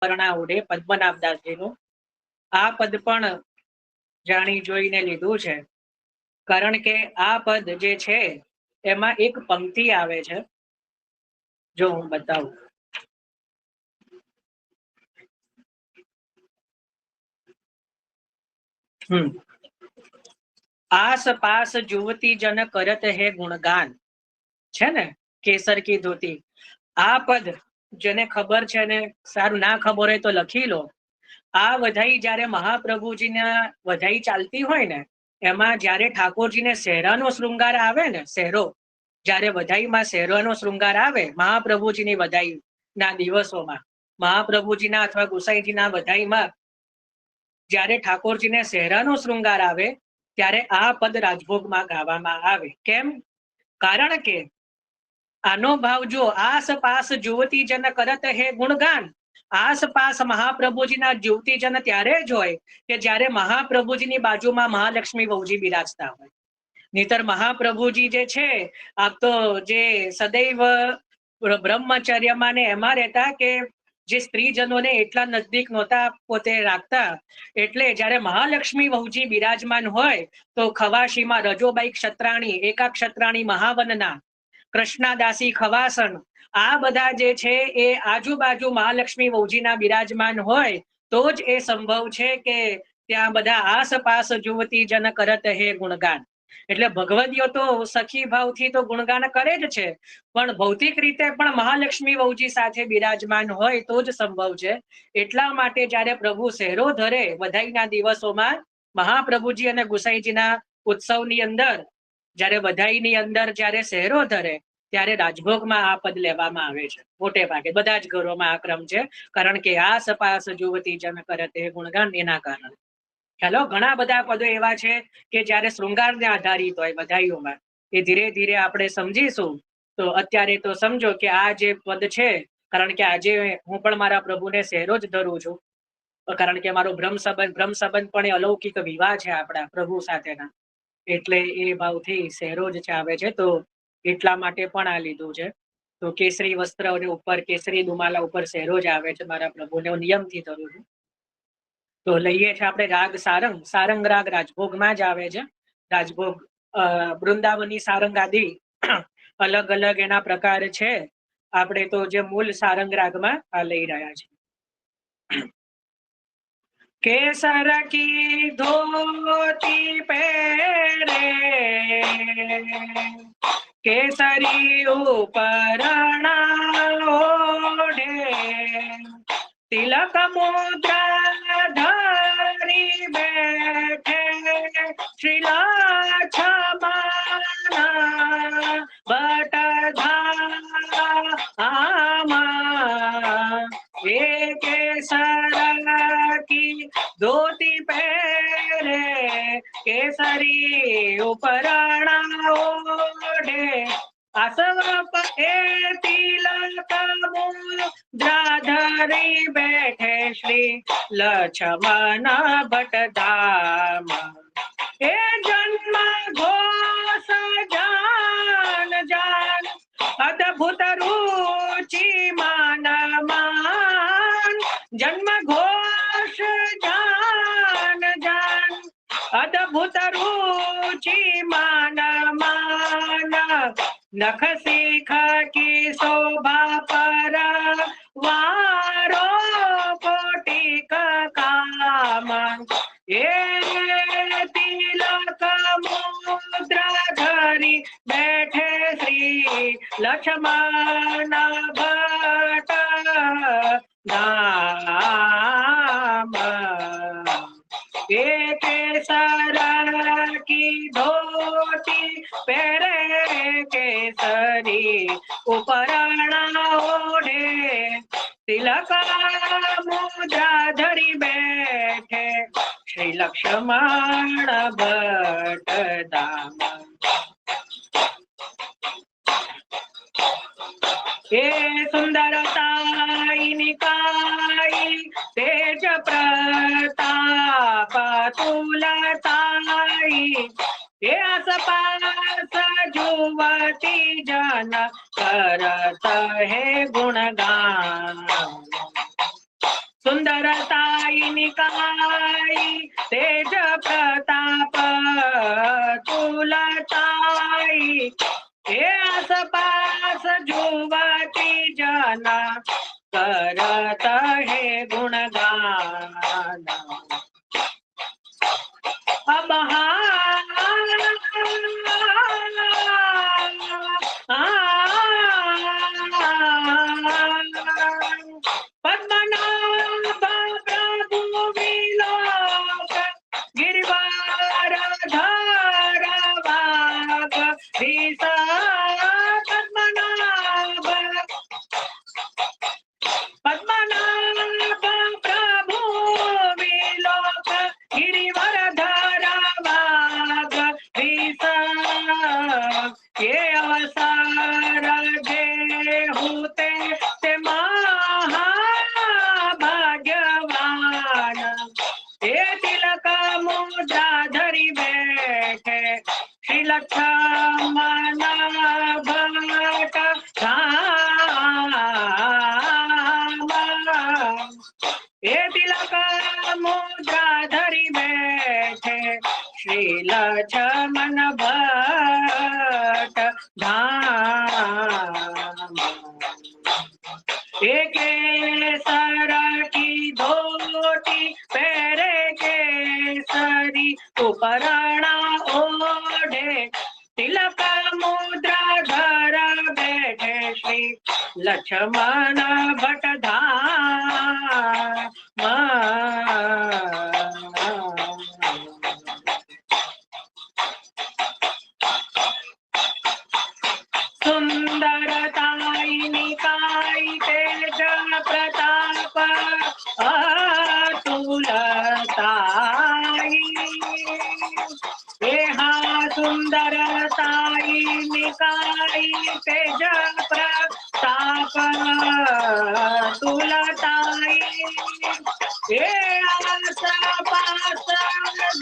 પરણા ઉડે પદ્મનાભદાસજીનું આ પદ પણ જાણી જોઈને લીધું છે, કારણ કે આ પદ જે છે એમાં એક પંક્તિ આવે છે, જો હું બતાવું. આસપાસ જુવતી જન કરત હે ગુણગાન છે ને, કેસર કી ધોતી. આ પદ જેને ખબર છે ને સારું ના ખબર હોય તો લખી લો. આ વધાઈ જયારે મહાપ્રભુજીના વધાઈ ચાલતી હોય ને, એમાં જયારે ઠાકોરજીને શહેરાનો શૃંગાર આવે ને, શહેરો જયારે વધાઈમાં શહેરોનો શૃંગાર આવે મહાપ્રભુજીની વધાઈ ના દિવસોમાં, મહાપ્રભુજીના અથવા ગુસાઈજીના વધાઈમાં જયારે ઠાકોરજીને શહેરાનો શૃંગાર આવે ત્યારે આ પદ રાજભોગમાં ગાવામાં આવે. કેમ? કારણ કે આનો ભાવ જો આસપાસ જુવતી જન કરત હે ગુણગાન. આસપાસ મહાપ્રભુજીના જ્યોતિજન ત્યારે જ હોય કે જ્યારે મહાપ્રભુજીની બાજુમાં મહાલક્ષ્મી વહુજી બિરાજતા હોય. નહીતર મહાપ્રભુજી જે છે આપ તો જે સદૈવ બ્રહ્મચર્યમાં ને એમાં રહેતા કે જે સ્ત્રીજનોને એટલા નજદીક નહોતા પોતે રાખતા, એટલે જયારે મહાલક્ષ્મી વહુજી બિરાજમાન હોય તો ખવાશીમાં રજોબાઈ ક્ષત્રાણી, એકા ક્ષત્રાણી મહાવનના, કૃષ્ણાદાસી ખવાસણ, આ બધા જે છે એ આજુબાજુ મહાલક્ષ્મી વહુજીના બિરાજમાન હોય તો જ એ સંભવ છે કે ત્યાં બધા આસપાસ જુવતી જન કરત હે ગુણગાન. એટલે ભગવદીઓ તો સખી ભાવથી તો ગુણગાન કરે જ છે, પણ ભૌતિક રીતે પણ મહાલક્ષ્મી વહુજી સાથે બિરાજમાન હોય તો જ સંભવ છે. એટલા માટે જયારે પ્રભુ શહેરો ધરે વધાઈના દિવસોમાં, મહાપ્રભુજી અને ગુસાઈજીના ઉત્સવની અંદર જયારે વધાઈની અંદર જયારે શહેરો ધરે ત્યારે રાજભોગમાં આ પદ લેવામાં આવે છે. મોટે ભાગે બધા જ ઘરોમાં આ ક્રમ છે, કારણ કે આસપાસ જુવતી જન કરતે ગુણગાન એના કારણે. ખ્યાલો ઘણા બધા પદો એવા છે કે જયારે શૃંગારને આધારિત હોય વધાઈઓમાં, એ ધીરે ધીરે આપણે સમજીશું. તો અત્યારે તો સમજો કે આ જે પદ છે, કારણ કે આજે હું પણ મારા પ્રભુને શહેરો જ ધરું છું, કારણ કે મારો બ્રહ્મ સંબંધ પણ એ અલૌકિક વિવાહ છે આપણા પ્રભુ સાથેના, એટલે એ ભાવથી શહેરો જ આવે છે. તો એટલા માટે પણ આ લીધું છે. તો કેસરી વસ્ત્ર અને ઉપર કેસરી દુમાલા ઉપર શહેરો જ આવે છે મારા પ્રભુને, હું નિયમથી ધરું છું. તો લઈએ છીએ આપણે રાગ સારંગ. સારંગ રાગ રાજભોગમાં જ આવે છે. રાજભોગ વૃંદાવની સારંગ આદિ અલગ અલગ એના પ્રકાર છે. આપણે તો જે મૂળ સારંગ રાગમાં આ લઈ રહ્યા છીએ. केसर की धोती पहरे केसरी उपरणा ओढ़े तिलक मुद्रा धरी बैठे श्रीलक्ष्मण बट धाम केसर की धोती पहरे केसरी उपरणा ओढ़े आसव पे तिलक मुद्रा धरी बैठे श्री लक्ष्मण बट धाम हे जन्म घोष जान जान अद्भुत रुचि मान मान जन्म घोष जान जान अद्भुत रुचि मान मान नख शिख की शोभा पर वारो कोटिक काम ये तिलक मुद्रा धरी बैठे श्री लक्ष्मण भट धाम केसर की धोती पहरे केसरी उपरणा ओढ़े तिलक मुद्रा धरी बैठे श्री लक्ष्मण भट धाम हे सुंदरताई निकाई तेज प्रताप तुलताई हे आसपास जुवती जन करत है गुणगान बरसाई निकाई तेज प्रताप तुलताई हे आसपास जुवती जना करत है गुणगान अब पद्मनाभ प्रभु विलोक गिरिवार धर वाग पद्मनाभ पद्मनाभ प्रभु विलोक गिरिवर धरावाग ये अवसर जे होते ते महाभाग्यवान ये तिलक मुद्रा धरी बैठे श्री लक्ष्मण भट्ट ये तिलक मुद्रा धरी बैठे श्री लक्ष्मण भट्ट धाम एक केसर की धोती पैरे केसरी उपरणा ओढ़े तिलक मुद्रा धर बैठे श्री लक्ष्मण भट्ट धाम सुंदरताई निकाई तेज प्रताप अतुलताई सुंदरताई निकाई तेज प्रताप तुलताई ये आस पास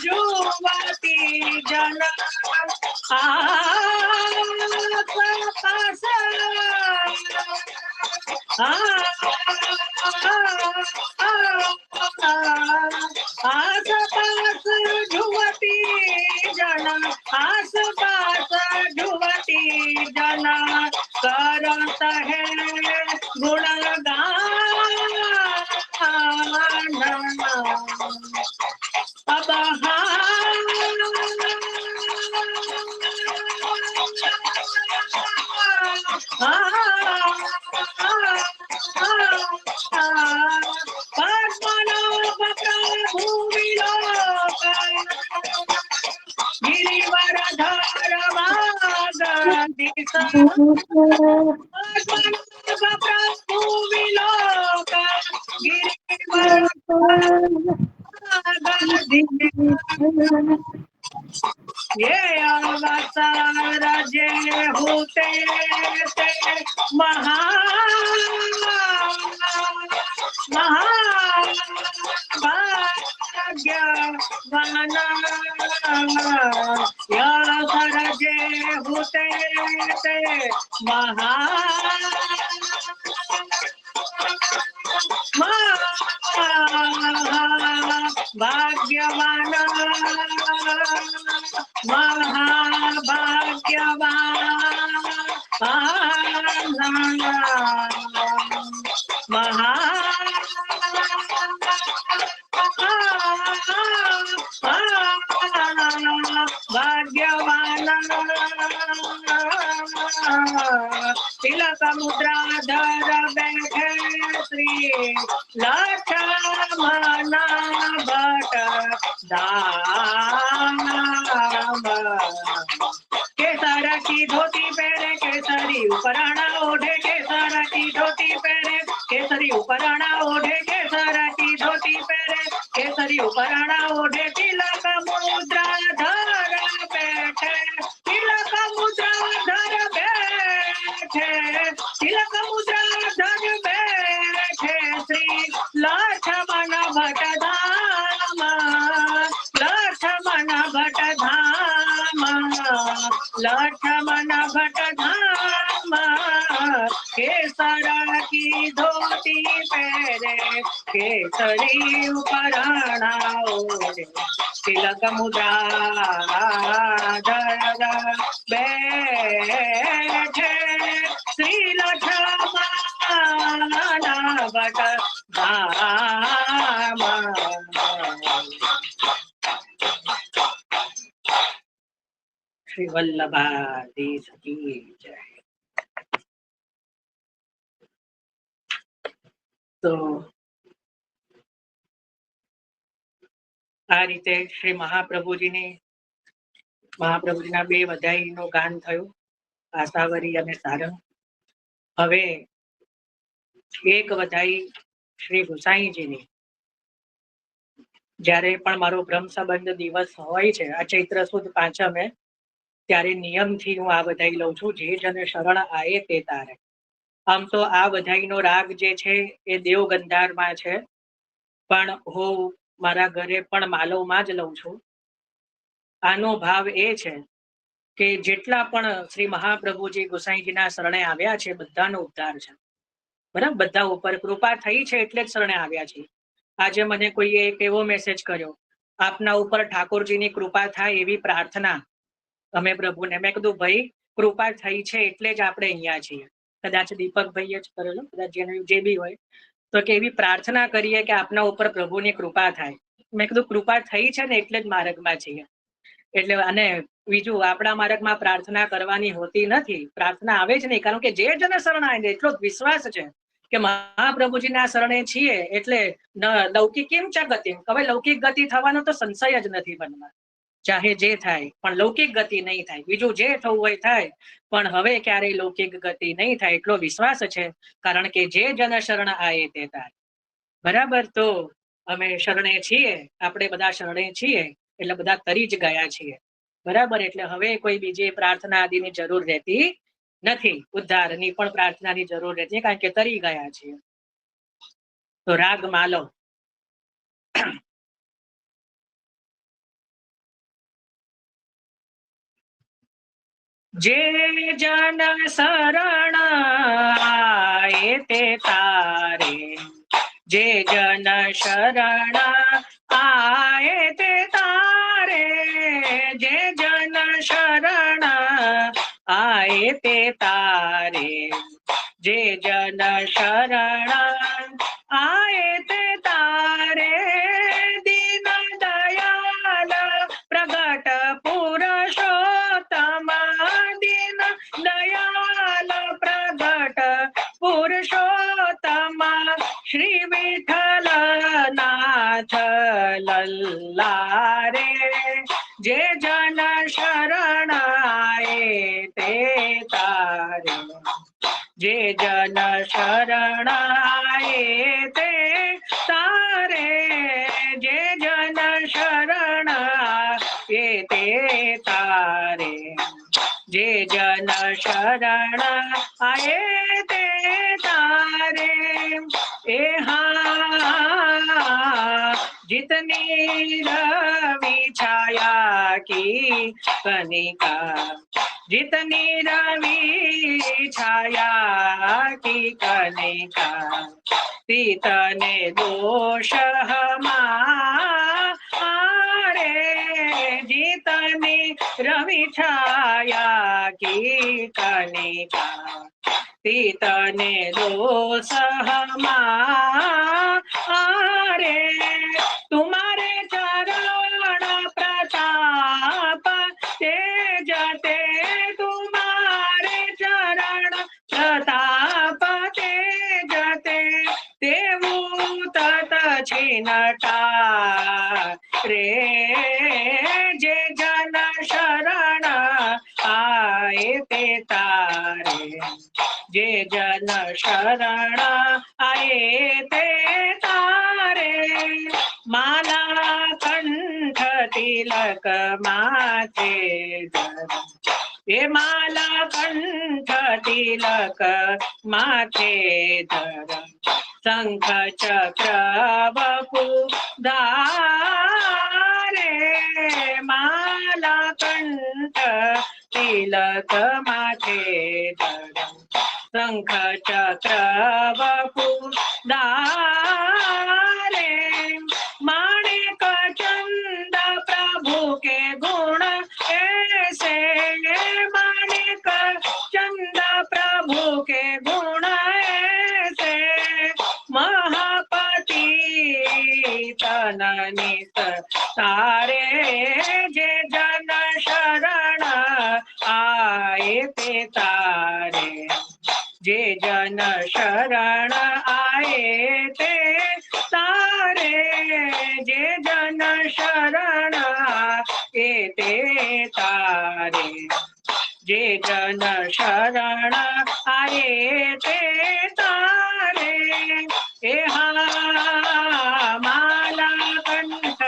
जुवती जन आस पास जुवती जना आस पास जुवती जना करत है गुणगान अब पद्मनाभ प्रभु विलोक गिरिवर धर वाग पद्मनाभ प्रभु विलोक गिरिवर ये अवसर जे होते ते महाभाग्यवान अवसर जे होते ते महाभाग्यवान भाग्यवान तिलक मुद्रा धर बैठे श्री लक्ष्मण भट्ट धाम केसर की धोती पहने केसरी उपराणा ओढ़े केसर की धोती पहने केसरी उपराणा ओढ़े केसर की धोती पहने केसरी उपराणा ओढ़े तिलक मुद्रा धर बैठे तिलक मुद्रा धर बैठे तिलक मुद्रा धर बैठे श्री लक्ष्मण भट्ट धाम लक्ष्मण भट्ट धाम लक्ष्मण भट्ट धाम केसर की धोती पहने કેસરી ઉપરણાઓ તિલક મુદ્રા બેઠે શ્રી લક્ષ્મણ ભટ ધામ શ્રી વલ્લભાધીશ કી જય. તો આ રીતે શ્રી મહાપ્રભુજીના બે વધાઈનું ગાન થયું, આશાવરી અને સારંગ. હવે એક વધાઈ શ્રી ગુસાઈજીની. જ્યારે પણ મારો બ્રહ્મ સંબંધ દિવસ હોય છે, આ ચૈત્ર સુદ પાંચમે, ત્યારે નિયમથી હું આ વધાઈ લઉં છું. જે જન શરણ આયે તે તારે. આમ તો આ વધાઈનો રાગ જે છે એ દેવ ગંધારમાં છે, પણ હું મારા ઘરે પણ માલવમાં જ લઉં છું. આનો ભાવ એ છે કે જેટલા પણ શ્રી મહાપ્રભુજી ગુસાઈજીના શરણે આવ્યા છે બધાનો ઉદ્ધાર છે. બરાબર, બધા ઉપર કૃપા થઈ છે એટલે જ શરણે આવ્યા છે. આજે મને કોઈએ એક એવો મેસેજ કર્યો, આપના ઉપર ઠાકોરજીની કૃપા થાય એવી પ્રાર્થના અમે પ્રભુને. મેં કીધું ભાઈ, કૃપા થઈ છે એટલે જ આપણે અહીંયા છીએ. કદાચ દીપકભાઈએ જ કરેલો, કદાચ જે બી હોય, તો કે એવી પ્રાર્થના કરીએ કે આપના ઉપર પ્રભુની કૃપા થાય. મેં કીધું કૃપા થઈ છે ને એટલે જ માર્ગમાં છીએ. એટલે અને બીજું, આપણા માર્ગમાં પ્રાર્થના કરવાની હોતી નથી, પ્રાર્થના આવે જ નહીં, કારણ કે જે જન શરણ આવે એટલો વિશ્વાસ છે કે મહાપ્રભુજીના શરણે છીએ એટલે લૌકિક કેમ ચા ગતિ. હવે લૌકિક ગતિ થવાનો તો સંશય જ નથી મનમાં, ચાહે જે થાય, પણ લૌકિક ગતિ નહીં થાય. બીજું જે થવું હોય થાય, પણ હવે ક્યારેય લૌકિક ગતિ નહીં થાય એટલો વિશ્વાસ છે, કારણ કે જે જન શરણ આયે તે તારે. બરાબર, તો અમે શરણે છીએ, આપણે બધા શરણે છીએ એટલે બધા તરી જ ગયા છીએ. બરાબર, એટલે હવે કોઈ બીજી પ્રાર્થના આદિની જરૂર રહેતી નથી, ઉદ્ધારની પણ પ્રાર્થનાની જરૂર રહેતી, કારણ કે તરી ગયા છીએ. તો રાગ માલો. જે જન શરણ આયે તે તારે, જે જન શરણ આયે તે તારે, જે જન શરણ આયે તે તારે, જે જન શરણ આયે તે તારે, દીન દયાલ પ્રગટ પુરુષોત્તમ, દીન દયાલ પ્રગટ પુરુષોત્તમ, શ્રી વિઠ્ઠલ નાથ લલ્લા રે, જે જન શરણ આયે તે તારે, જે જન શરણ આયે તે તારે, જે જન શરણ આયે તે તારે, જે જન શરણ આયે તે તારે. એ હા जितनी रवि छाया की कनिका, जितनी रवि छाया की कनिका, तीतने दोष हमारे, जितनी रवि छाया की कनिका, तीतने दोष हमारे, तुम्हारे चरण प्रताप तेज ते, तुम्हारे चरण प्रताप तेज ते, तेवू तत छिनटा रे, जे जन शरण आये ते तारे, जे जन शरण आये ते तारे, माला कंठ तिलक माथे धर, ये माला कंठ तिलक माथे धर, शंख चक्र वपुधारे, माला कंठ तिलक माथे धर, शंख चक्र वपुधारे, जननी तारे जे जन शरण आए ते तारे जे जन शरण आए ते तारे जे जन शरण आए ते तारे जे जन शरण आए ते तारे हे माला कंठ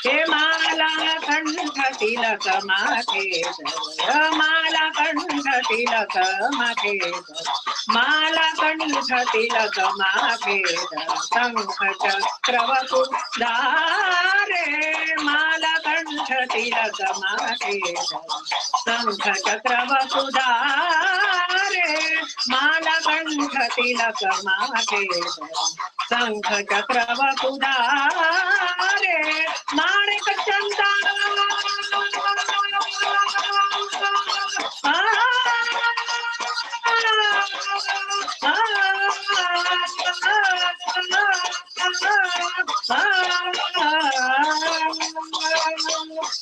हे माला कंठ तिलक माथे माला कंठ तिलक माथे माला कंठ तिलक माथे शंख चक्रवतु धारे माला कंठ तिलक माथे शंख चक्रवतु धारे माला कंठ तिलक माथे शंख चक्रवतु धारे माणिक चंदा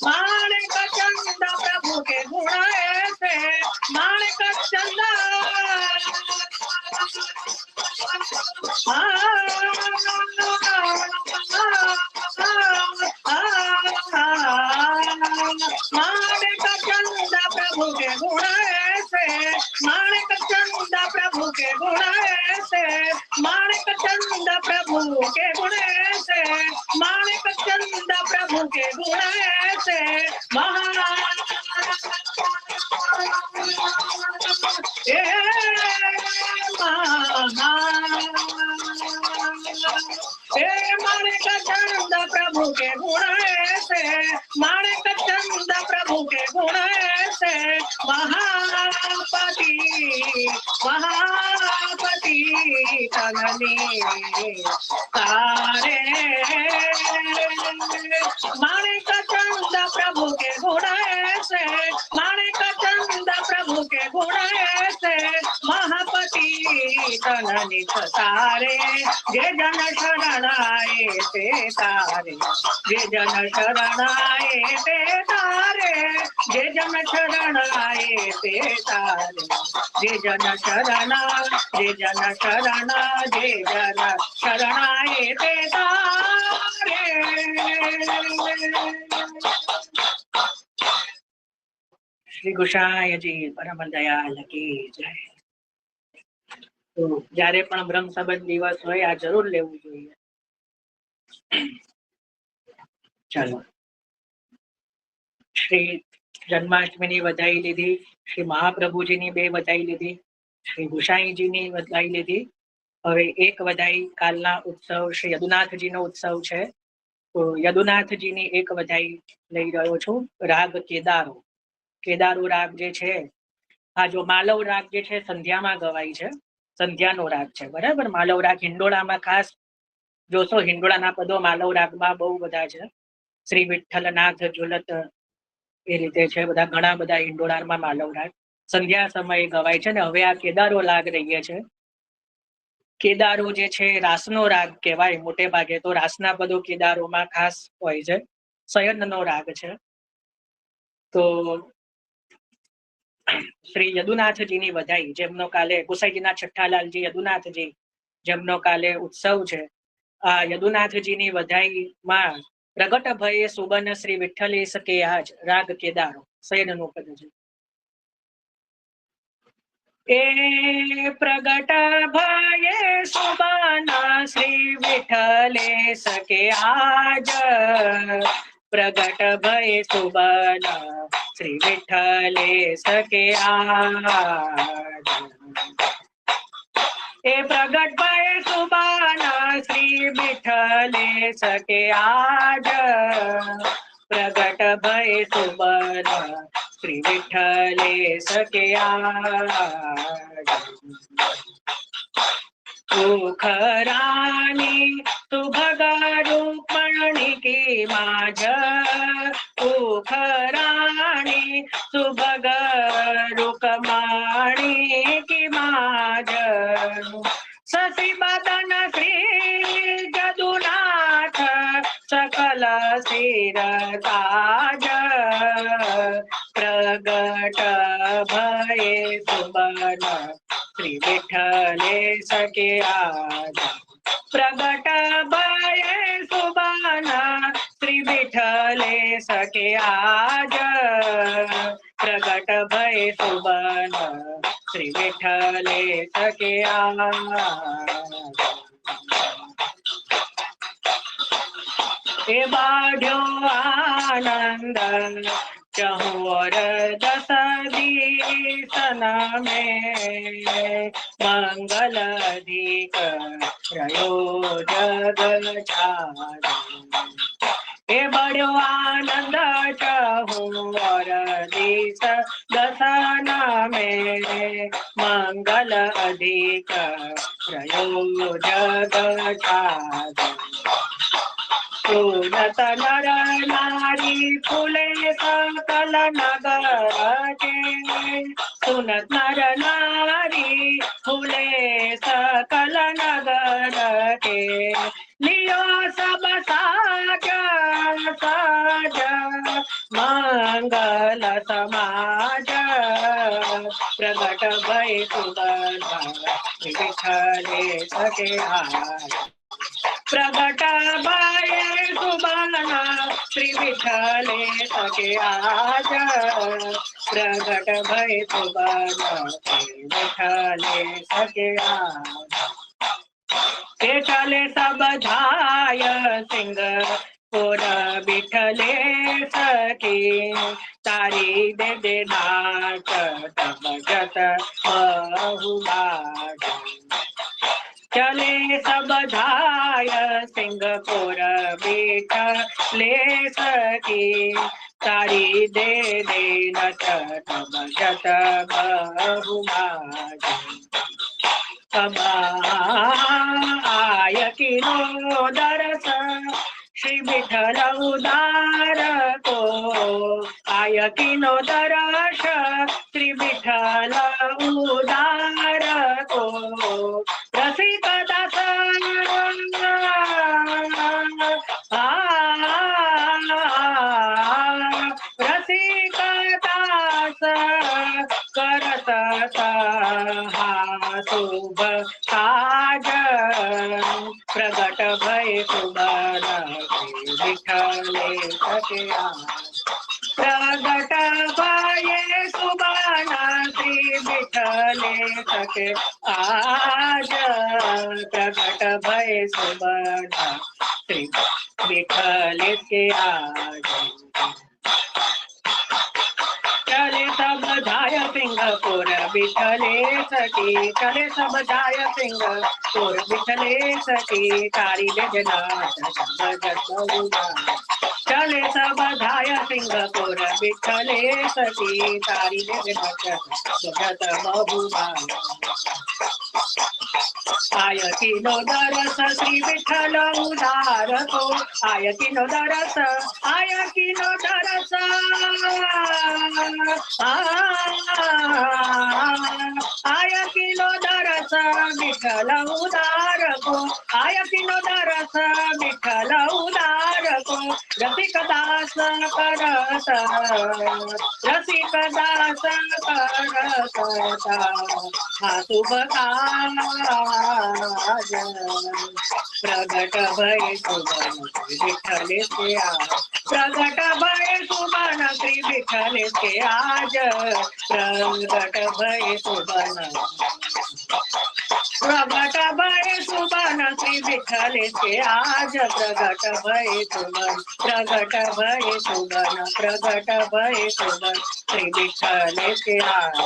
माणिक चंदा प्रभु के गुण ऐसे माणिक चंदा माणिक चंदा प्रभु के गुण ऐसे माणिक चंदा प्रभु के गुण ऐसे माणिक चंदा प्रभु के गुण ऐसे माणिक चंदा प्रभु के गुण ऐसे माणिक चंदा प्रभु के गुण ऐसे माणिक चंदा प्रभु के गुण ऐसे महापति महापति तननी तारे माणिक चंदा प्रभु के गुण ऐसे माणिक चंदा प्रभु के गुण ऐसे महापति तननी तारे जे जन शरण आए ते तारे जे जन शरण आए ते तारे जे जन शरण आए ते तारे जे जन शरण जे जन शरण जे जन शरण आए ते तारे। श्री गोसाई जी परम दयाल की जय। તો જ્યારે પણ બ્રહ્મ સંબંધ દિવસ હોય આ જરૂર લેવું જોઈએ। ચાલો શ્રી જન્માષ્ટમીની વધાઈ લીધી, શ્રી મહાપ્રભુજીની બે વધાઈ લીધી, શ્રી ગુસાઈજીની વધાઈ લીધી। હવે એક વધાઈ કાલના ઉત્સવ શ્રી યદુનાથજીનો ઉત્સવ છે, તો યદુનાથજીની એક વધાઈ લઈ રહ્યો છું। રાગ કેદારો, કેદારો રાગ જે છે આ જો માલવ રાગ જે છે સંધ્યામાં ગવાય છે, સંધ્યાનો રાગ છે બરાબર। માલવ રાગ હિંડોળામાં ખાસ જોશો, હિંડોળાના પદો માલવ રાગમાં બહુ બધા છે। શ્રી વિઠ્ઠલનાથ ઝુલત એ રીતે છે, બધા ઘણા બધા હિંડોળામાં માલવ રાગ સંધ્યા સમયે ગવાય છે। ને હવે આ કેદારો રાગ રહીએ છે। કેદારો જે છે રાસનો રાગ કહેવાય મોટે ભાગે, તો રાસના પદો કેદારોમાં ખાસ હોય છે। શયનનો રાગ છે। તો શ્રી યદુનાથજીની વધાઈ જેમનો કાલે ગુસાઈજીના છઠ્ઠાલાલજી યદુનાથજી જેમનો કાલે ઉત્સવ છે, આ યદુનાથજીની વધાઈમાં પ્રગટ ભયે સુબન શ્રી વિઠ્ઠલેશ કે આજ રાગ કેદારો શયનનું પદ છે। એ પ્રગટ ભયે સુબન શ્રી વિઠ્ઠલેશ કે આજ प्रगट भय सुबन श्री विठ्ठलेश के आज। ए प्रगट भय सुबन श्री विठ्ठलेश के आज, प्रगट भय सुबन श्री विठ्ठलेश के आज। सुखरानी सुभग रूपणी की माझ, सुखरानी सुभग रुकमाणी की माझ। श्री बदन श्री जदुनाथ सकल सिर ताज प्रगट भये सुबन श्री विठ्ठलेश के आज प्रगट भये सुबन श्री विठ्ठलेश के आज प्रगट भये सुबन श्री विठ्ठलेश के आज हे बाढ़ो आनंद चहुर दस दिसन में मंगल अधिक रयो जग छाड़ हे बड़ो आनंद चहुर दिस दसन में मंगल अधिक रयो जग छाड़ सुनत नर नारी फूले सकल नगर के सुनत नर नारी फूले सकल नगर के लियो सब साज साज मंगल समाज प्रगट भय सुबन विठ्ठलेश के आज प्रगट भये सुबन श्री विठ्ठलेश के आज प्रगट भये सुबन श्री विठ्ठलेश के आज हे चले सब धाय सिंह पुर विठ्ठलेश की तारी दे दे नाट तब जत बहुबाट चले सब धाय सिंहपुर विठ्ठलेश की तारी दे दे नट तब जत बहुबाट तब आय किनो दरस श्री विठ्ठल उदार को आय किनो दरस श्री विठ्ठल उदार को रसिक दास रसिक दास करत शुभ काज प्रगट भय सुबन विठ्ठलेश के आज प्रगट भय सुबन श्री विठ्ठलेश के आज प्रगट भय सुबन श्री विठ्ठलेश के आज चले सब धाय सिंहपुर विठ्ठलेश की चले सब धाय सिंहपुर विठ्ठलेश की तारी दे नाथ चले सब धाय सिंहपुर विठ्ठलेश की तारी दे नाथ जगत बहुबा आय किनो दरस श्री विठ्ठल उदार को आय किनो दरस आय किनो दरस आय किनो दरस विठ्ठल उदार को आय किनो दरस विठ्ठल उदार को रसिक दास करत रसिक दास करत हा शुभ काज प्रगट भय सुबन विठ्ठलेश के आज प्रगट भय सुबन श्री विठ्ठलेश के आज प्रगट भय सुबन प्रगट भय सुबन श्री विठ्ठलेश के आज प्रगट भय सुबन प्रगट भय सुबन प्रगट भय सुबन श्री विठ्ठलेश के आज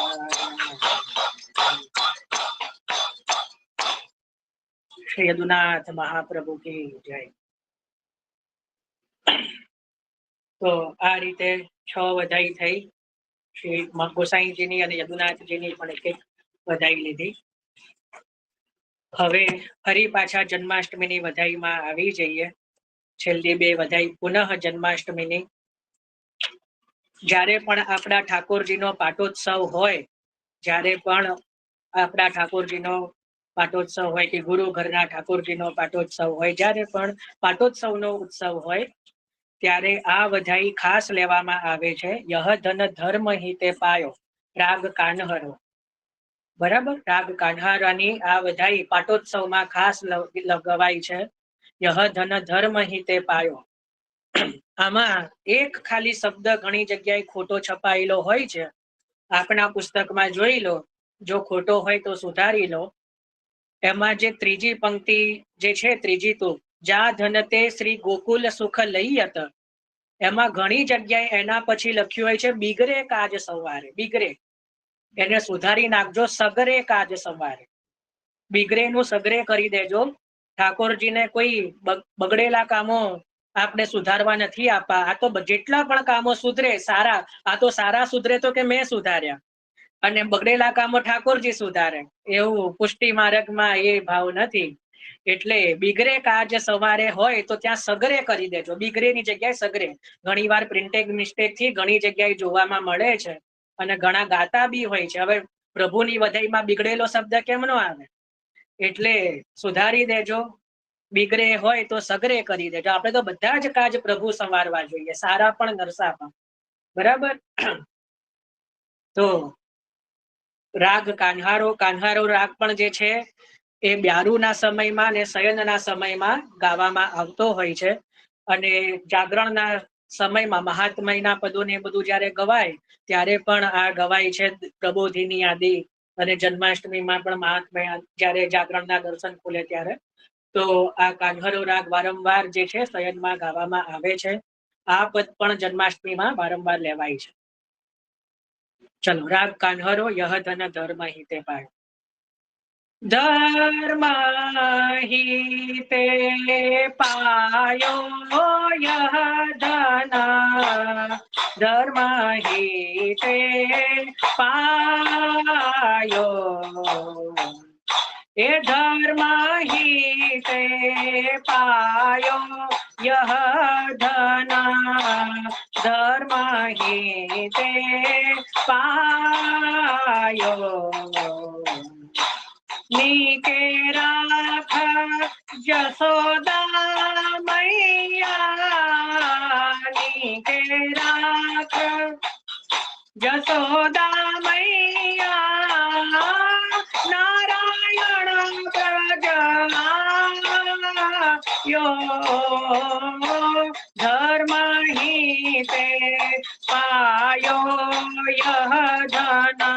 श्री यदुनाथ महाप्रभु की जय। तो आ रीते 6 વધાઈ થઈ શ્રી ગોસાઈજીની અને યદુનાથજીની પણ એક વધાઈ લીધી। હવે ફરી પાછા જન્માષ્ટમીની વધાઈમાં આવી જઈએ। છેલ્લી 2 વધાઈ પુનઃ જન્માષ્ટમીની। જ્યારે પણ આપણા ઠાકોરજીનો પાટોત્સવ હોય, જ્યારે પણ આપણા ઠાકોરજીનો પાટોત્સવ હોય કે ગુરુ ઘરના ઠાકોરજીનો પાટોત્સવ હોય, જ્યારે પણ પાટોત્સવનો ઉત્સવ હોય ત્યારે આ વધાઈ ખાસ લેવામાં આવે છે. યહ ધન ધર્મ હિતે પાયો રાગ કાન્હરો. બરાબર, રાગ કાન્હારાની આ વધાઈ પાટોત્સવમાં ખાસ લગવાય છે. યહ ધન ધર્મ હિતે પાયો. આમાં એક ખાલી શબ્દ ઘણી જગ્યાએ ખોટો છપાયેલો હોય છે. આપણા પુસ્તકમાં જોઈ લો, જો ખોટો હોય તો સુધારી લો. એમાં જે ત્રીજી પંક્તિ જે છે, ત્રીજી તુક, જા ધનતે શ્રી ગોકુલ સુખ લઈયત, એમાં ઘણી જગ્યાએ એના પછી લખ્યું હોય છે બીગરે કાજ સવારે. બીગરે, એને સુધારી નાખજો, સગરે કાજ સવારે. બીગરે નું સગરે કરી દેજો. ઠાકોરજીને કોઈ બગડેલા કામો આપણે સુધારવા નથી આપવા. આ તો જેટલા પણ કામો સુધરે સારા, આ તો સારા સુધરે તો કે મેં સુધાર્યા, અને બગડેલા કામો ઠાકોરજી સુધારે, એવું પુષ્ટિ માર્ગમાં એ ભાવ નથી. એટલે બીગરે કાજ સવારે હોય તો ત્યાં સગરે કરી દેજો, બીગરે ની જગ્યાએ સગરે. ઘણી વાર પ્રિન્ટેડ મિસ્ટેક થી ઘણી જગ્યાએ જોવામાં મળે છે, અને ઘણા ગાતા બી હોય છે. હવે પ્રભુની વધાઈમાં બીગડેલો શબ્દ કેમ નો આવે? એટલે સુધારી દેજો. બીગરે હોય તો સગરે કરી દેજો. આપણે તો બધા જ કાજ પ્રભુ સંવારવા જોઈએ, સારા પણ નરસા પણ. બરાબર. તો રાગ કાન્હારો, કાન્હારો રાગ પણ જે છે એ બ્યારુના સમયમાં ને શયનના સમયમાં ગાવામાં આવતો હોય છે. અને જાગરણના સમયમાં મહાત્મયના પદો ને બધું જયારે ગવાય ત્યારે પણ આ ગવાય છે. પ્રબોધિની આદિ અને જન્માષ્ટમીમાં પણ મહાત્મય જયારે જાગરણના દર્શન ખુલે ત્યારે તો આ કાન્હરો રાગ વારંવાર જે છે શયનમાં ગાવામાં આવે છે. આ પદ પણ જન્માષ્ટમીમાં વારંવાર લેવાય છે. ચલો, રાગ કાન્હરો, યહ ધન ધર્મ હિતે પાયો. ધર્મ હિતે પાયો યહ ધન ધર્મ હિતે પાયો, એ ધર્મ હિતે પાયો યહ ધન ધર્મ હિતે પાયો, નીકે રાખ જશોદા મૈયા, નીકે રાખ જશોદા મૈયા, નારાયણ પ્રજ્ઞાયો, ધર્મ હિતે પાયો યહ ધન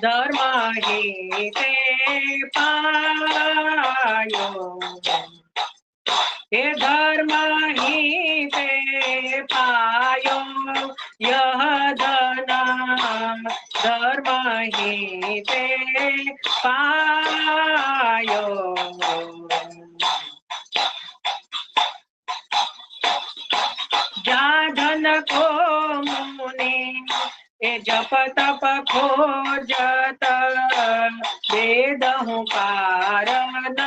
ધર્મ હિતે પાયો, એ ધર્મ હિતે પાયો યહ ધન ધર્મ હિતે પાયો. જા ધન કો મુનિ એ જપ તપ ખોજત, વેદ હું કારણ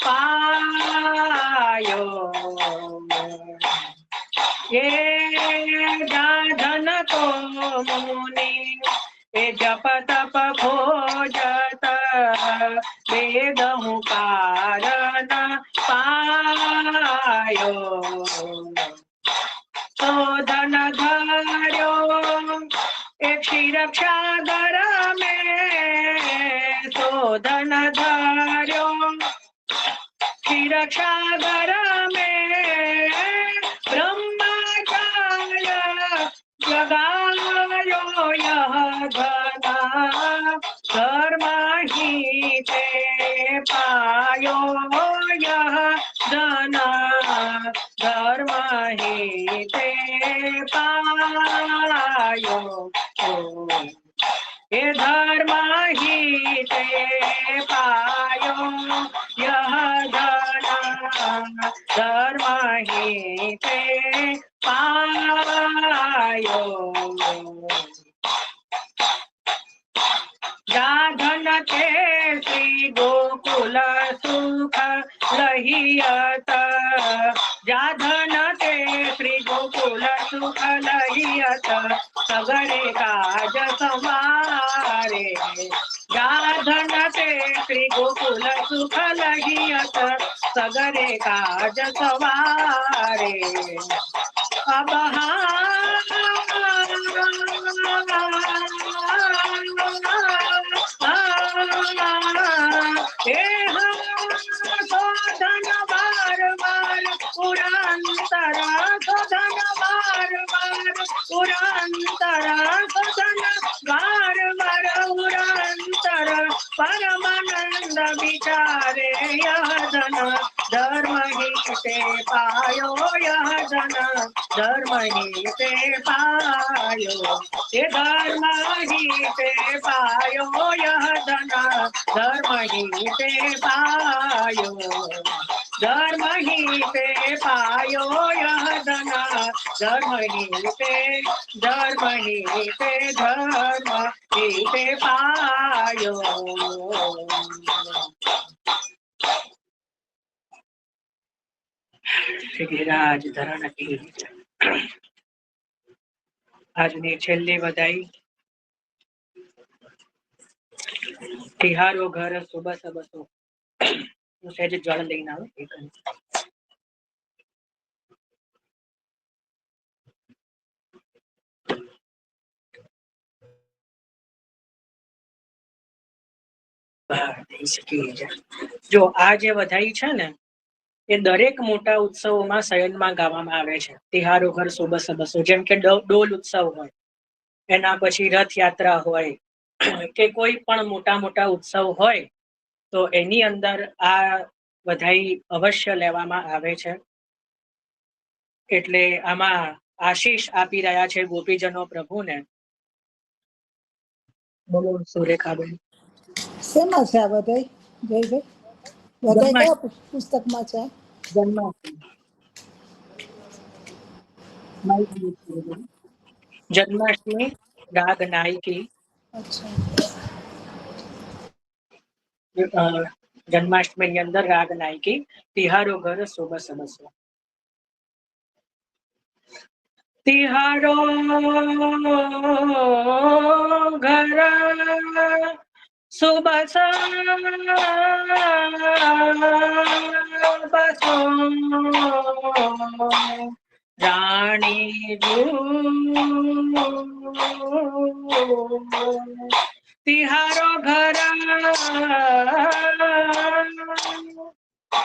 પાયો, એ જા ધન કો મુનિ એ જપ તપ ખોજત, વેદ હું કારણ પાયો, શોધન ધાર્યો એ ક્ષીરક્ષાગર મેં, શોધન ધાર્યો ક્ષીરક્ષાગર મેં, બ્રહ્મચાર્ય જગાયો યહ ધન ધર્મ હિતે પાયો યહ ધન ધર્મ હિતે પાયો, એ ધર્મ હિતે પાયો યહ ધન ધર્મ હિતે પાયો, જા ધન તે શ્રી ગોકુલ સુખ લહિયત, જા ધન તે શ્રી ગોકુલ સુખ લહિયત, સગરે કાજ સવારે, જા ધન તે શ્રી ગોકુલ सुख लगियत सगरे काज सवारे अब शोधन बार बार पुरांतरा शोधन बार बार पुरांतरा शोधन बार बार पुरांतरा परमानंद विचारे यह जन धर्म ही ते पायो यह जन धर्म ही ते पायो ये धर्म ही ते पायो यह जन धर्म ही ते पायो धर्म ही ते पायो यह जन धर्म ही ते धर्म ही ते धर्म ही ते पायो। गिरिराज धरण की આજની છેલ્લી વધાઈ તિહારો ઘર સુબહ સબસો હું સહેજ જળ લઈને આવું એક જો આ જે વધાઈ છે ને એ દરેક મોટા ઉત્સવોમાં શયનમાં ગાવામાં આવે છે તિહારો ઘર સુબહ સબસો જેમ કે ડોલ ઉત્સવ હોય એના પછી રથયાત્રા હોય કે કોઈ પણ મોટા મોટા ઉત્સવ હોય તો એની અંદર આ વધાઈ અવશ્ય લેવામાં આવે છે એટલે આમાં આશીષ આપી રહ્યા છે ગોપીજનો પ્રભુને. બોલો સુરેખાબેન શેમાં છે આ વધાઈ જયભાઈ? વધાઈ કયા પુસ્તકમાં છે? જન્માષ્ટમી રાગ નાયકી. જન્માષ્ટમી ની અંદર રાગ નાયકી તિહારો ઘર સુબહ સબસો. તિહારો ઘર સુબહ સબસો રાણી તિહારો ઘર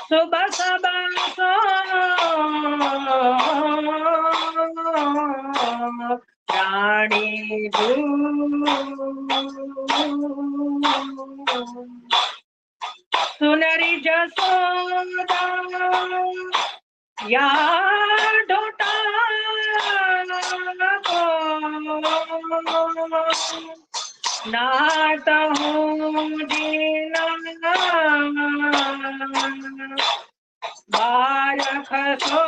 સુબહ સબસો રાણી સુનરી જસોદા યા ઢોટા કો નાત હું દીના બાલક સો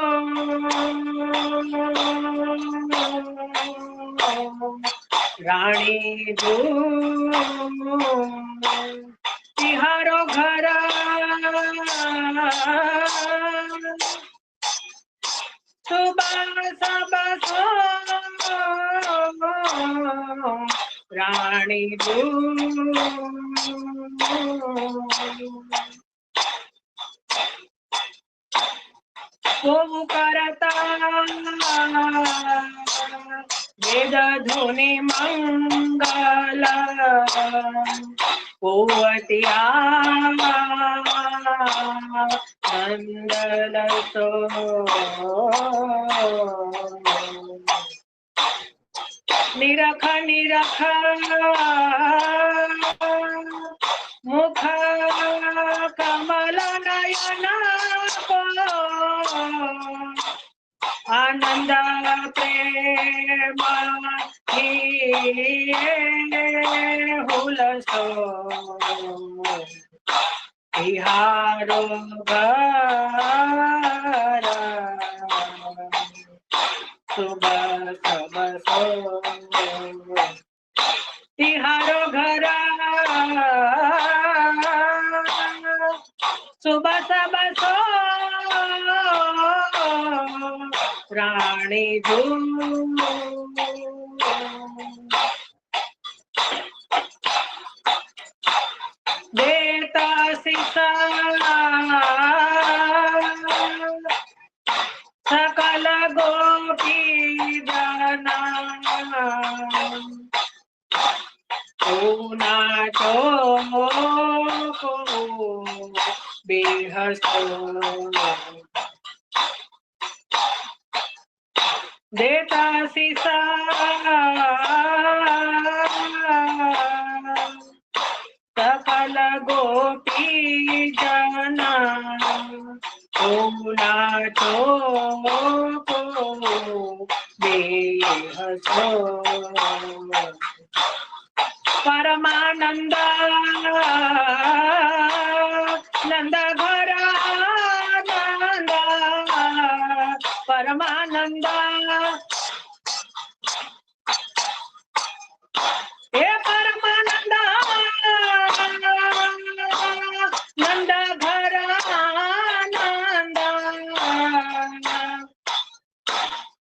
રાણી તિહારો ઘર સુબહ સબસો રાણી કરતા વેદ ધુનિ મંગલ પોવતિયા મંગલ સો નિરખ નિરખ મુખ કમલ નયન આનંદ પ્રેમ હુલસો તિહારો ઘર સુબહ સબસો તિહારો ઘર સુબહ સબસો રાણી દેતા શિષા બેહસો દેતા સીસા સકલ ગોપી જના ઓલા ચોકો બેહસો પરમાનંદ નંદ ઘરાનંદ પરમાનંદ હે પરમાનંદ નંદ ઘરાનંદ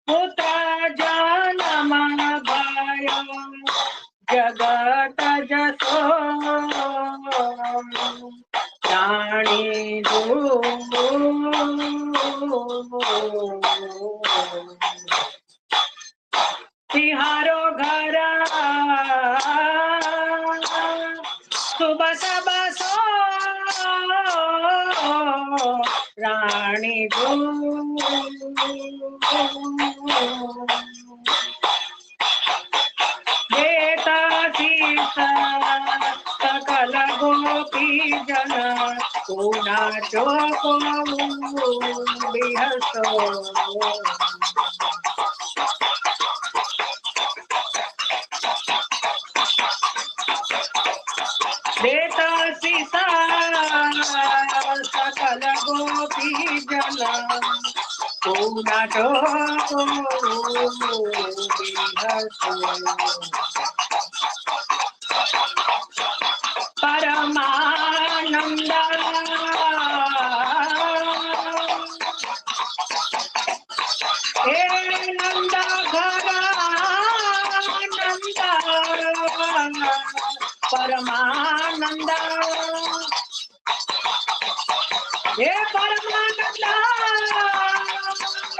પુત્ર જન્મ ભયો જગત જસો રાણી તિહારો ઘર સુબસ બસો રાણી દેતા સકલ ગોપી જન પૂના ચોકો બેહસો દેતા સકલ ગોપી જન પૂના ચોકો બેહસો પરમાનંદ હે નંદ ઘરાનંદ પરમાનંદ હે પરમાનંદ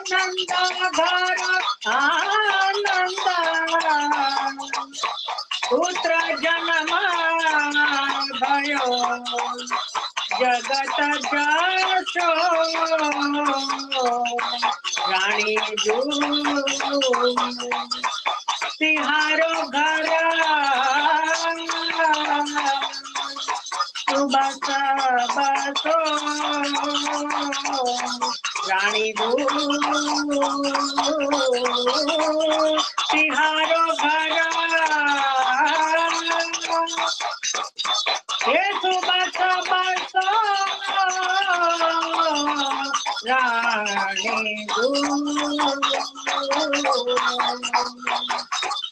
નંદ ઘર આનંદ પુત્ર જન્મ ભયો જગત જશો રાણી જો તિહારો ઘર સુબસ બસો રાણી જો તિહારો ઘર હે સુબસ બસો રાણી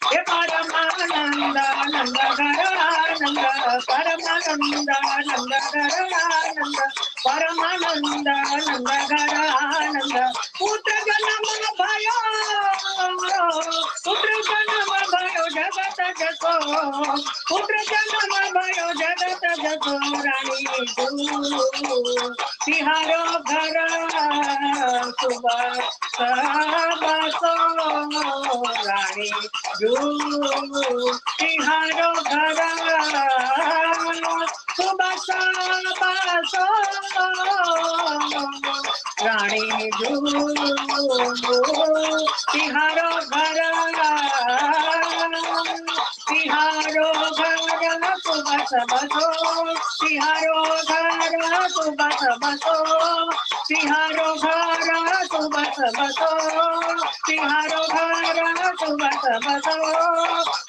હે પરમાનંદ નંદ ઘરાનંદ પરમાનંદ નંદ ઘરાનંદ પરમાનંદ નંદ ઘરાનંદ પુત્ર જન્મ ભયો જગત જસો પુત્ર જન્મ ભયો જગત જસો રાણી તિહારો ઘર સુબસ બસો રાણી તિહારો ઘર સુબસ બસો રાણી તિહારો ઘર સુબસ બસો તિહારો ઘર સુબસ બસો તિહારો ઘર સુબસ બસો તિહારો ઘર સુબસ બસો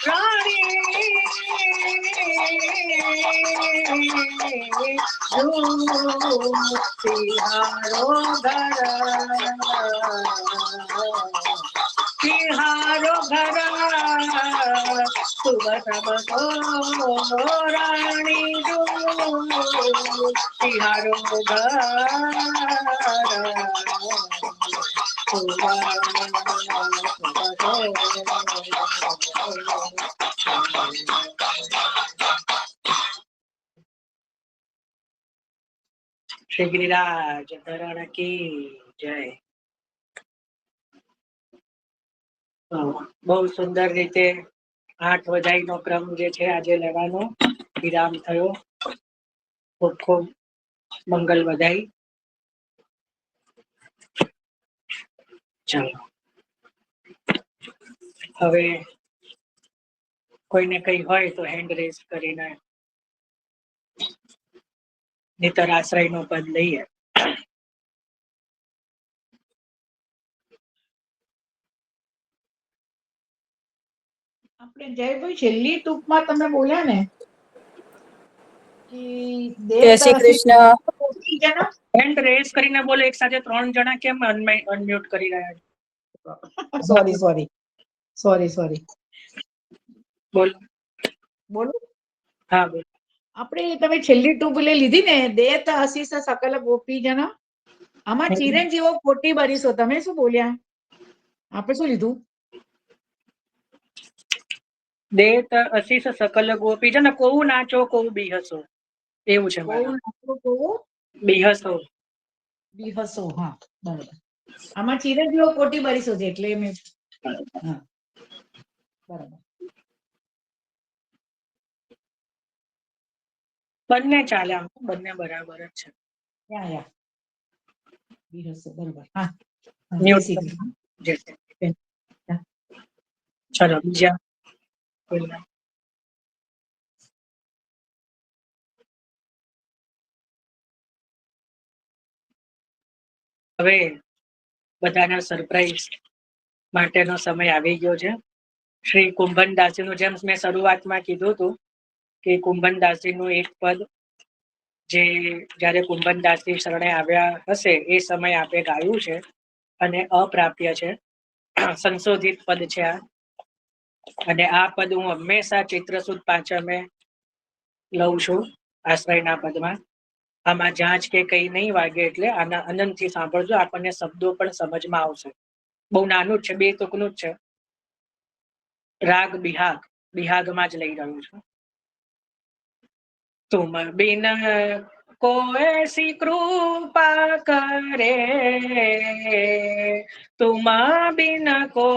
રાણી તિહારો ઘર તિહારો ઘર સુબસ બસો રાણી તિહારો શ્રી ગિરિરાજ ધરણ કી જય. બહુ સુંદર રીતે 8 વધાઈ નો ક્રમ જે છે આજે લેવાનો વિરામ થયો. ખૂબ ખૂબ મંગલ વધાઈ. ચાલો હવે કોઈને કઈ હોય તો હેન્ડ રેઝ કરીને નહીતર આશ્રયનો પદ લઈએ. આપણે જયભાઈ છેલ્લી ટૂંકમાં તમે બોલ્યા ને કે જય શ્રી કૃષ્ણ. હેન્ડ રેઝ કરીને બોલો. એક સાથે 3 જણા કેમ અનમ્યુટ કરી રહ્યા છે? સોરી સોરી સોરી સોરી બોલો. બોલો. હા બોલો. આપણે તમે છેલ્લી ટૂંક લીધી ને દેત હસીસ સકલ ગોપીજન, આમાં ચિરંજીવો ખોટી બરીસો, તમે શું બોલ્યા? આપણે શું લીધું? દેત અશીષ સકલ ગોપી છે ને, કોવું નાચો કોવું બિહસો, એવું છે કોવું મારું. નાચો કોવું બિહસો. બિહસો. હા બરાબર. આમાં ચિરંજીવો ખોટી બરીસો છે એટલે મેં હા બરાબર. બંને ચાલે, આમ તો બંને બરાબર જ છે. યા યા બિહસો બરાબર. હા જય મ્યુટ શ્રી કરો. કૃષ્ણ. જય શ્રી કૃષ્ણ. ચલો બીજા કોઈના? હવે બધાના સરપ્રાઈઝ માટેનો સમય આવી ગયો છે. શ્રી કુંભનદાસીનું, જેમ મેં શરૂઆતમાં કીધું હતું કે કુંભનદાસીનું એક પદ જે જ્યારે કુંભનદાસી શરણે આવ્યા હશે એ સમય આપે ગાયું છે અને અપ્રાપ્ય છે, સંશોધિત પદ છે આ. અને આ પદ હું હંમેશા ચૈત્ર સુદ પાંચમે લઉં છું આશ્રયના પદમાં. આમાં જાંચ કે કઈ નહીં વાગે એટલે આના આનંદથી સાંભળજો, આપણને શબ્દો પણ સમજમાં આવશે. બહુ નાનું જ છે, 2 તુકનું જ છે. રાગ બિહાગ, બિહાગમાં જ લઈ રહ્યું છું. તુમ બિન કો એસી કૃપા કરે, તુમ બિન કો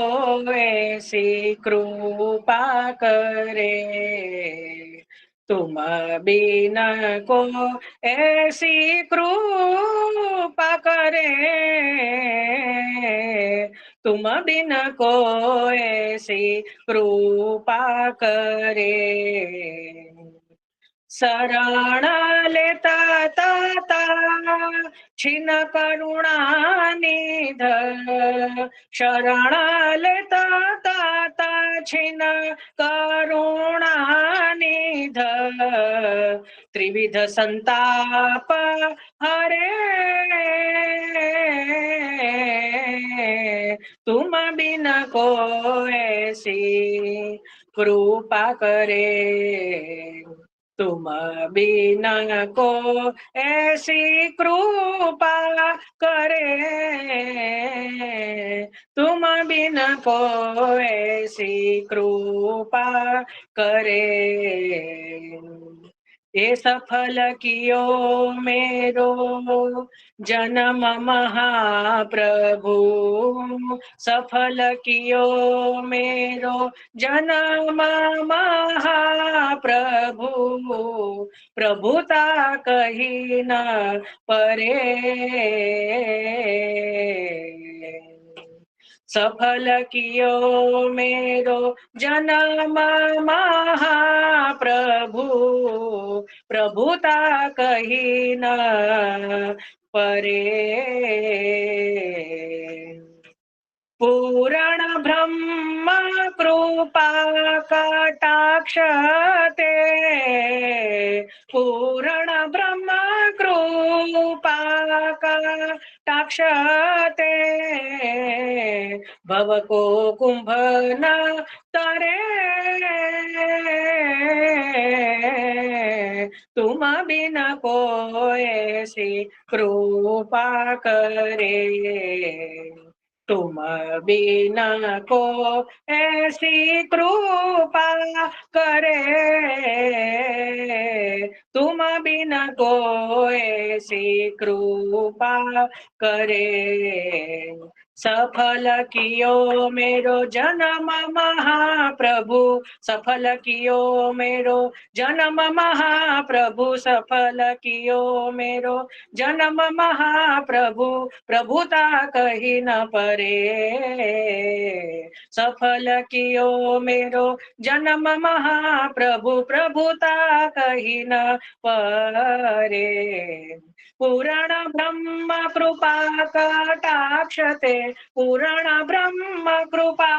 એસી કૃપા કરે, તુમ બિન કો એસી કૃપા કરે, તુમ બિન કો એસી કૃપા કરે. શરણ લેતા તાતા છીન કરુણા નિધ, શરણ લેતા તાતા છીન કરુણા નિધ, ત્રિવિધ સંતાપ હરે, તુમ બિન કો એસી કૃપા કરે, તુમ બિન કો એસી કૃપા કરે, તુમ બિન કો એસી કૃપા કરે. એ સફલ કિયો મેરો જન્મ મહાપ્રભુ, સફલ કિયો મેરો જન્મ મહાપ્રભુ, પ્રભુતા કહી ન પરે, સફલ કિયો મેરો જન્મ મહાપ્રભુ, પ્રભુતા કહી ન પરે. પૂરણ બ્રહ્મ કૃપા કટાક્ષ તે, પૂરણ બ્રહ્મ કૃપા કટાક્ષ તે, ભવ કો કુંભ ન તરે, તુમ બિન કો એસી કૃપા કરે, તુમ બિન કો એસી કૃપા કરે, તુમ બિન કો એસી કૃપા કરે. सफल कियो मेरो जन्म महाप्रभु, सफल कियो मेरो जन्म महाप्रभु, सफल कियो मेरो जन्म महाप्रभु, प्रभुता कही न परे। सफल कियो मेरो जन्म महाप्रभु, प्रभुता कही न परे। पुराण ब्रह्म कृपा कटाक्षते, पुराण ब्रह्म कृपा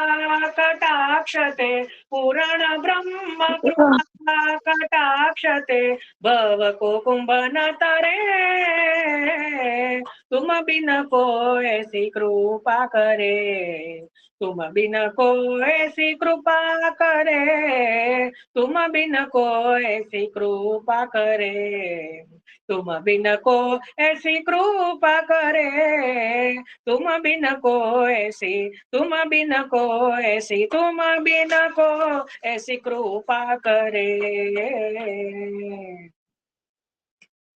कटाक्षते, पुराण ब्रह्म कृपा कटाक्षते, भव को कुंभ न तरे। तुम बिन को ऐसी कृपा करे, तुम बिन को ऐसी कृपा करे, तुम बिन को ऐसी कृपा करे, तुम बिन को ऐसी कृपा करे, तुम बिन को ऐसी, तुम बिन को ऐसी, तुम बिन को ऐसी कृपा करे।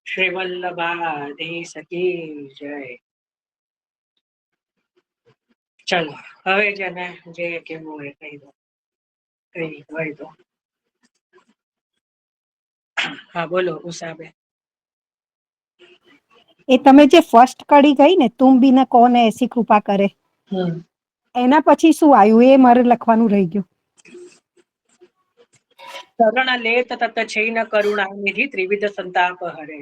श्री वल्लभाधीश की जय। चलो હવે જેને જે કેવું હોય કહી દો, કહી દો. હા બોલો ઉષાબેન. એ તમે જે ફર્સ્ટ કડી ગઈ ને તુમ બી ન કોને એસી કૃપા કરે, એના પછી શું આવ્યું એ મારે લખવાનું રહી ગયું. શરણ લેત તત छैन કરુણા નિધિ ત્રિવિધ સંતાપ હરે.